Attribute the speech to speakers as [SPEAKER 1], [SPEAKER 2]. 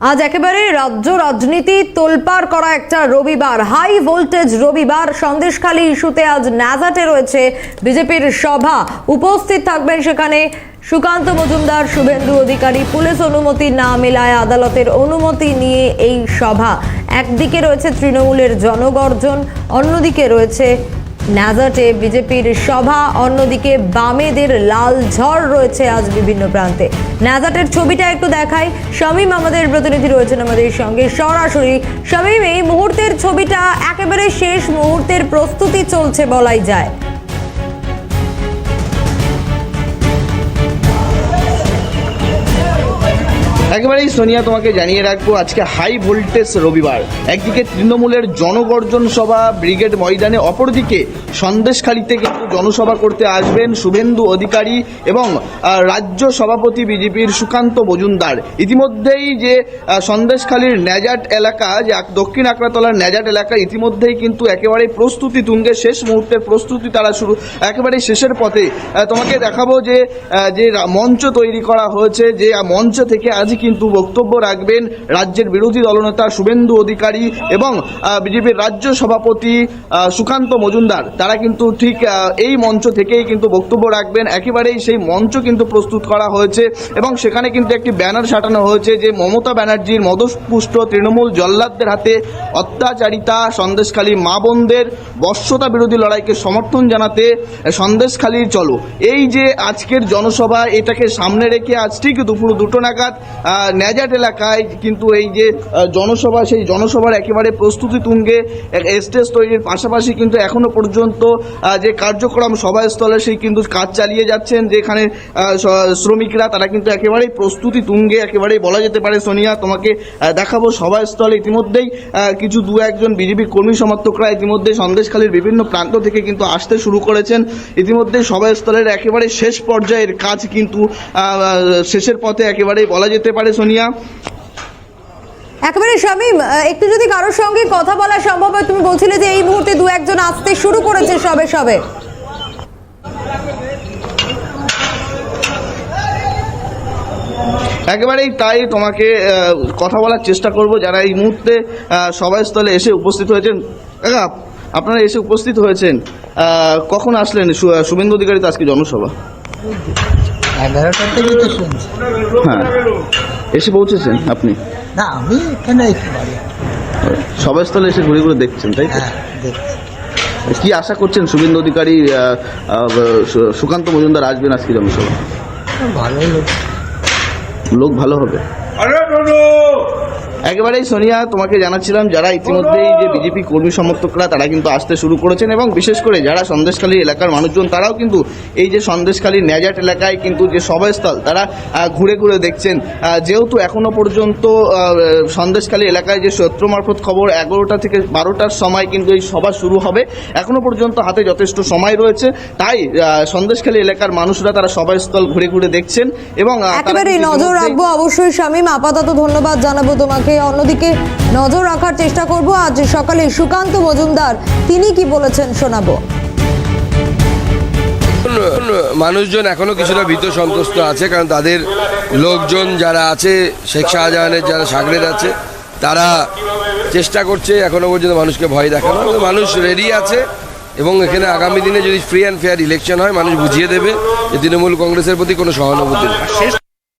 [SPEAKER 1] আজ একেবারে রাজ্য রাজনীতি তোলপাড় করা একটা রবিবার, হাই ভোল্টেজ রবিবার। সন্দেশখালী ইস্যুতে আজ ন্যাজাটে রয়েছে বিজেপির সভা। উপস্থিত থাকবেন সেখানে সুকান্ত মজুমদার, শুভেন্দু অধিকারী। পুলিশ অনুমতি না মেলায় আদালতের অনুমতি নিয়ে এই সভা। একদিকে রয়েছে তৃণমূলের জনগর্জন, অন্যদিকে রয়েছে ন্যাজাটে বিজেপির সভা, অন্যদিকে বামেদের লাল ঝড় রয়েছে আজ বিভিন্ন প্রান্তে। ন্যাজাটের ছবিটা একটু দেখাই। শামীম আমাদের প্রতিনিধি রয়েছেন আমাদের সঙ্গে সরাসরি। শামীম, এই মুহূর্তের ছবিটা একেবারে শেষ মুহূর্তের প্রস্তুতি চলছে বলাই যায়।
[SPEAKER 2] একেবারেই সোনিয়া, তোমাকে জানিয়ে রাখবো আজকে হাই ভোল্টেজ রবিবার। একদিকে তৃণমূলের জনগর্জন সভা ব্রিগেড ময়দানে, অপরদিকে সন্দেশখালীতে কিন্তু জনসভা করতে আসবেন শুভেন্দু অধিকারী এবং রাজ্য সভাপতি বিজেপির সুকান্ত মজুমদার। ইতিমধ্যেই যে সন্দেশখালীর ন্যাজাট এলাকা, যে দক্ষিণ আকড়াতলার ন্যাজাট এলাকা, ইতিমধ্যেই কিন্তু একেবারে প্রস্তুতি তুঙ্গে, শেষ মুহূর্তের প্রস্তুতি তারা শুরু, একেবারে শেষের পথে। তোমাকে দেখাবো যে মঞ্চ তৈরি করা হয়েছে, যে মঞ্চ থেকে আজ কিন্তু বক্তব্য রাখবেন রাজ্যের বিরোধী দলনেতা শুভেন্দু অধিকারী এবং বিজেপির রাজ্য সভাপতি সুকান্ত মজুমদার। তারা কিন্তু ঠিক এই মঞ্চ থেকেই কিন্তু বক্তব্য রাখবেন। একেবারেই সেই মঞ্চ কিন্তু প্রস্তুত করা হয়েছে এবং সেখানে কিন্তু একটি ব্যানার সাটানো হয়েছে যে মমতা ব্যানার্জির মদপুষ্ট তৃণমূল জল্লাদদের হাতে অত্যাচারিতা, সন্দেশখালী মা বোনদের বশ্যতা বিরোধী লড়াইকে সমর্থন জানাতে সন্দেশখালীর চলো। এই যে আজকের জনসভা, এটাকে সামনে রেখে আজ ঠিক দুপুর 2টো নাগাদ ন্যাজাট এলাকায় কিন্তু এই যে জনসভা, সেই জনসভার একেবারে প্রস্তুতি তুঙ্গে। স্টেজ তৈরির পাশাপাশি কিন্তু এখনো পর্যন্ত যে কার্যক্রম সভাস্থলে, সেই কিন্তু কাজ চালিয়ে যাচ্ছেন। যেখানে শ্রমিকরা, তারা কিন্তু একেবারেই প্রস্তুতি তুঙ্গে, একেবারেই বলা যেতে পারে। সোনিয়া, তোমাকে দেখাবো সভাস্থলে ইতিমধ্যেই কিছু 2-1 বিজেপি কর্মী সমর্থকরা ইতিমধ্যে সন্দেশখালীর বিভিন্ন প্রান্ত থেকে কিন্তু আসতে শুরু করেছেন। ইতিমধ্যে সভাস্থলের একেবারে শেষ পর্যায়ের কাজ কিন্তু শেষের পথে একেবারেই বলা যেতে পারে। সোনিয়া,
[SPEAKER 1] একেবারে শামীম, একটু যদি কারোর সঙ্গে কথা বলা সম্ভব হয়। তুমি বলছিলে যে এই মুহূর্তে 2-1 আসতে শুরু করেছে সবে সবে।
[SPEAKER 2] একেবারেই তাই, তোমাকে কথা বলার চেষ্টা করব যারা এই মুহূর্তে সভাস্থলে এসে উপস্থিত হয়েছেন। আপনারা এসে উপস্থিত হয়েছেন, কখন আসলেন? শুভেন্দু অধিকারী তো আজকে জনসভা
[SPEAKER 3] 11টার থেকে তো শুনছি।
[SPEAKER 2] হ্যাঁ, এসে পৌঁছেছেন আপনি?
[SPEAKER 3] না, আমি এখানে একটু বাড়ি।
[SPEAKER 2] সভাস্থলে এসে ঘুরে ঘুরে দেখছেন, তাই তো?
[SPEAKER 3] হ্যাঁ, দেখছি।
[SPEAKER 2] কি আশা করছেন শুভেন্দু অধিকারী, সুকান্ত মজুমদার আসবেন আজকে জনসভা?
[SPEAKER 3] ভালোই
[SPEAKER 2] লোক ভালো হবে। একেবারেই সোনিয়া, তোমাকে জানাচ্ছিলাম যারা ইতিমধ্যেই যে বিজেপি কর্মী সমর্থকরা, তারা কিন্তু আসতে শুরু করেছেন এবং বিশেষ করে যারা সন্দেশখালী এলাকার মানুষজন, তারাও কিন্তু এই যে সন্দেশখালীর ন্যাজাট এলাকায় কিন্তু যে সভাস্থল, তারা ঘুরে ঘুরে দেখছেন। যেহেতু এখনো পর্যন্ত সন্দেশখালী এলাকায় যে সূত্র মারফত খবর 11টা থেকে 12টার সময় কিন্তু এই সভা শুরু হবে, এখনো পর্যন্ত হাতে যথেষ্ট সময় রয়েছে। তাই সন্দেশখালী এলাকার মানুষরা তারা সভাস্থল ঘুরে ঘুরে দেখছেন এবং
[SPEAKER 1] একেবারে নজর রাখবো অবশ্যই। শামীম, আপাতত ধন্যবাদ জানাবো তোমাকে। অন্যদিকে নজর রাখার চেষ্টা করব আজ সকালে সুকান্ত মজুমদার তিনি কি বলেছেন শোনাবো।
[SPEAKER 4] মানুষজন এখনো কিছুটা ভীত সন্ত্রস্ত আছে, কারণ তাদের লোকজন যারা আছে, শেখ শাহজাহানের যারা সাগরেদ আছে, তারা চেষ্টা করছে এখনো পর্যন্ত মানুষকে ভয় দেখানো। মানুষ রেডি আছে এবং এখানে আগামী দিনে যদি ফ্রি অ্যান্ড ফেয়ার ইলেকশন হয়, মানুষ বুঝিয়ে দেবে যে তৃণমূল কংগ্রেসের প্রতি কোনো সহানুভূতি নেই।